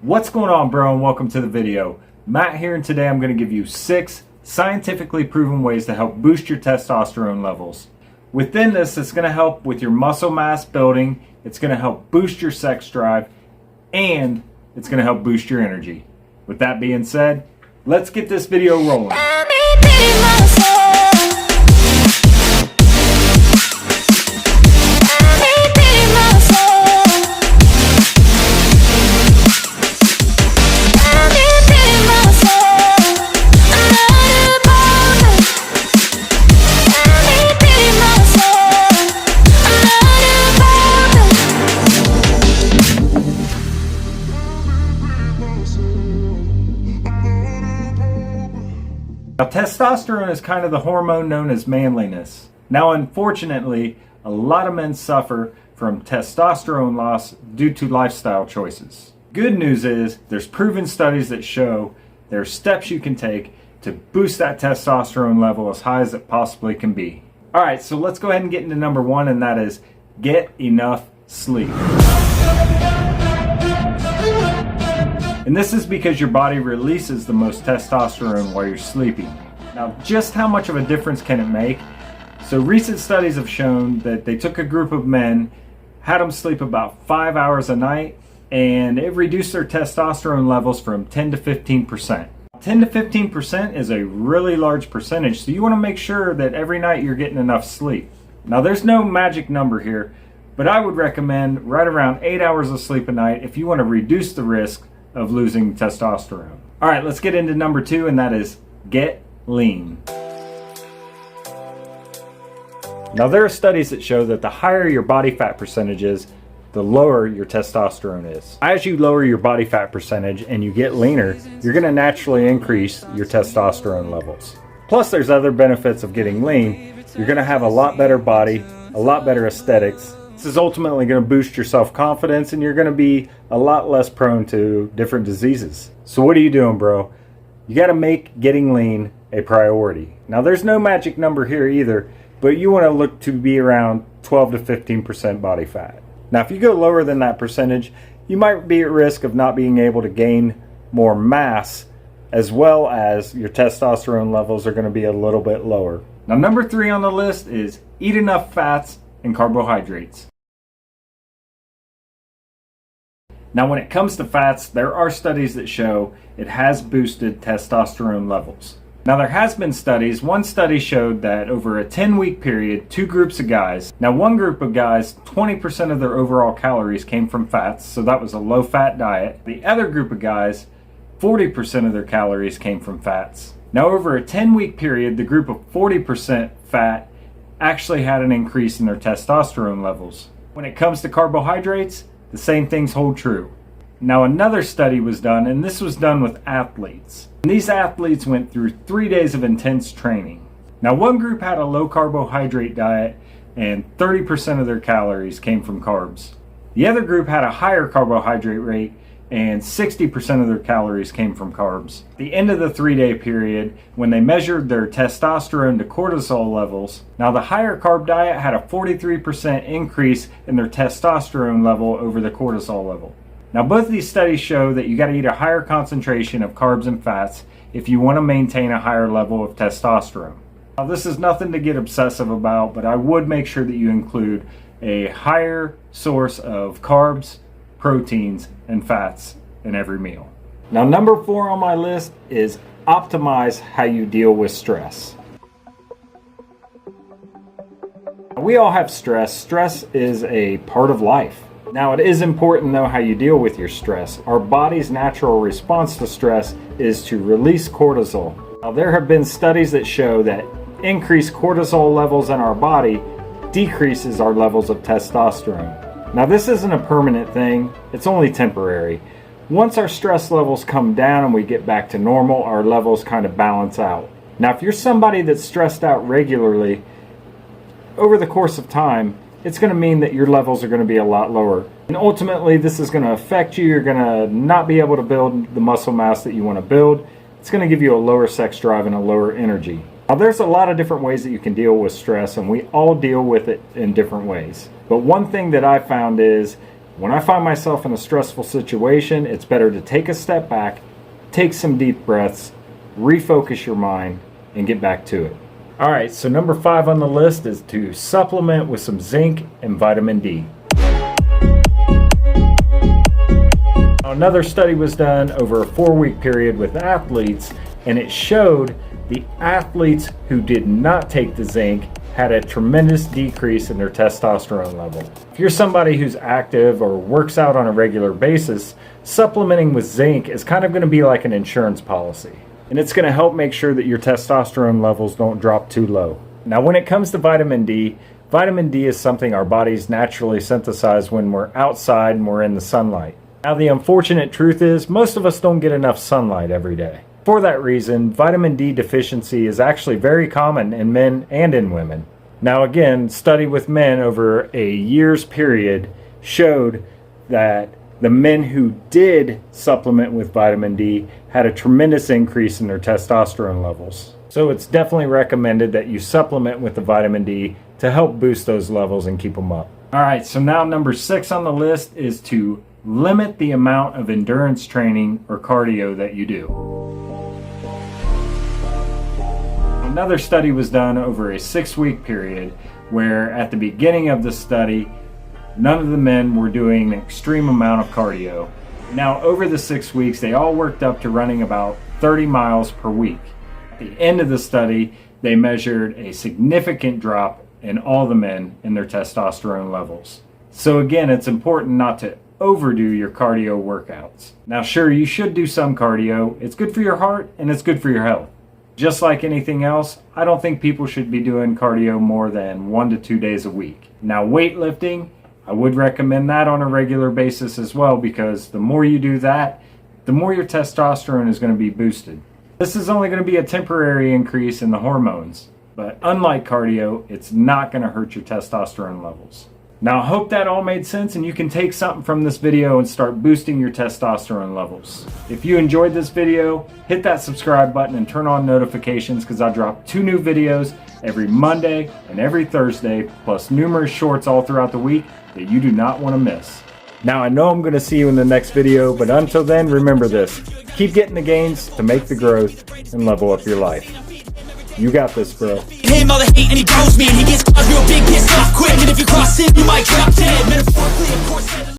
What's going on, bro, and welcome to the video. Matt here, and today I'm going to give you 6 scientifically proven ways to help boost your testosterone levels. Within this, it's going to help with your muscle mass building, it's going to help boost your sex drive, and it's going to help boost your energy. With that being said, let's get this video rolling. Now, testosterone is kind of the hormone known as manliness. Now, unfortunately, a lot of men suffer from testosterone loss due to lifestyle choices. Good news is there's proven studies that show there are steps you can take to boost that testosterone level as high as it possibly can be. Alright, so let's go ahead and get into number 1, and that is get enough sleep. And this is because your body releases the most testosterone while you're sleeping. Now, just how much of a difference can it make? So recent studies have shown that they took a group of men, had them sleep about 5 hours a night, and it reduced their testosterone levels from 10 to 15%. 10 to 15% is a really large percentage, so you want to make sure that every night you're getting enough sleep. Now, there's no magic number here, but I would recommend right around 8 hours of sleep a night if you want to reduce the risk of losing testosterone. Alright, let's get into number 2, and that is get lean. Now, there are studies that show that the higher your body fat percentage is, the lower your testosterone is. As you lower your body fat percentage and you get leaner, you're going to naturally increase your testosterone levels. Plus, there's other benefits of getting lean. You're going to have a lot better body, a lot better aesthetics. This is ultimately going to boost your self-confidence, and you're going to be a lot less prone to different diseases. So what are you doing, bro? You got to make getting lean a priority. Now, there's no magic number here either, but you want to look to be around 12 to 15% body fat. Now, if you go lower than that percentage, you might be at risk of not being able to gain more mass, as well as your testosterone levels are going to be a little bit lower. Now, number 3 on the list is eat enough fats and carbohydrates. Now, when it comes to fats, there are studies that show it has boosted testosterone levels. Now, there has been studies. One study showed that over a 10-week period, 2 groups of guys. Now, one group of guys, 20% of their overall calories came from fats, so that was a low-fat diet. The other group of guys, 40% of their calories came from fats. Now, over a 10-week period, the group of 40% fat actually had an increase in their testosterone levels. When it comes to carbohydrates, the same things hold true. Now, another study was done, and this was done with athletes. And these athletes went through 3 days of intense training. Now, one group had a low carbohydrate diet, and 30% of their calories came from carbs. The other group had a higher carbohydrate rate, and 60% of their calories came from carbs. At the end of the 3-day period, when they measured their testosterone to cortisol levels, now the higher carb diet had a 43% increase in their testosterone level over the cortisol level. Now, both of these studies show that you got to eat a higher concentration of carbs and fats if you want to maintain a higher level of testosterone. Now, this is nothing to get obsessive about, but I would make sure that you include a higher source of carbs, proteins, and fats in every meal. Now, number 4 on my list is optimize how you deal with stress. We all have stress. Stress is a part of life. Now, it is important, though, how you deal with your stress. Our body's natural response to stress is to release cortisol. Now, there have been studies that show that increased cortisol levels in our body decreases our levels of testosterone. Now, this isn't a permanent thing, it's only temporary. Once our stress levels come down and we get back to normal, our levels kind of balance out. Now, if you're somebody that's stressed out regularly, over the course of time, it's going to mean that your levels are going to be a lot lower. And ultimately, this is going to affect you. You're going to not be able to build the muscle mass that you want to build. It's going to give you a lower sex drive and a lower energy. Now, there's a lot of different ways that you can deal with stress, and we all deal with it in different ways. But one thing that I found is When I find myself in a stressful situation, it's better to take a step back, take some deep breaths, refocus your mind, and get back to it. All right, so number 5 on the list is to supplement with some zinc and vitamin D. Another study was done over a 4-week period with athletes, and it showed the athletes who did not take the zinc had a tremendous decrease in their testosterone level. If you're somebody who's active or works out on a regular basis, supplementing with zinc is kind of going to be like an insurance policy. And it's going to help make sure that your testosterone levels don't drop too low. Now, when it comes to vitamin D is something our bodies naturally synthesize when we're outside and we're in the sunlight. Now, the unfortunate truth is most of us don't get enough sunlight every day. For that reason, vitamin D deficiency is actually very common in men and in women. Now again, study with men over a year's period showed that the men who did supplement with vitamin D had a tremendous increase in their testosterone levels. So it's definitely recommended that you supplement with the vitamin D to help boost those levels and keep them up. All right, so now number 6 on the list is to limit the amount of endurance training or cardio that you do. Another study was done over a 6-week period where at the beginning of the study, none of the men were doing an extreme amount of cardio. Now over the 6 weeks, they all worked up to running about 30 miles per week. At the end of the study, they measured a significant drop in all the men in their testosterone levels. So again, it's important not to overdo your cardio workouts. Now sure, you should do some cardio. It's good for your heart and it's good for your health. Just like anything else, I don't think people should be doing cardio more than 1 to 2 days a week. Now weightlifting, I would recommend that on a regular basis as well, because the more you do that, the more your testosterone is going to be boosted. This is only going to be a temporary increase in the hormones, but unlike cardio, it's not going to hurt your testosterone levels. Now I hope that all made sense and you can take something from this video and start boosting your testosterone levels. If you enjoyed this video, hit that subscribe button and turn on notifications, because I drop 2 new videos every Monday and every Thursday, plus numerous shorts all throughout the week that you do not want to miss. Now I know I'm going to see you in the next video, but until then, remember this: keep getting the gains to make the growth and level up your life. You got this, bro. Him all the hate and he goes me and he gets real big, pissed off quick. And if you cross him, you might drop dead. Metaphorically, of course.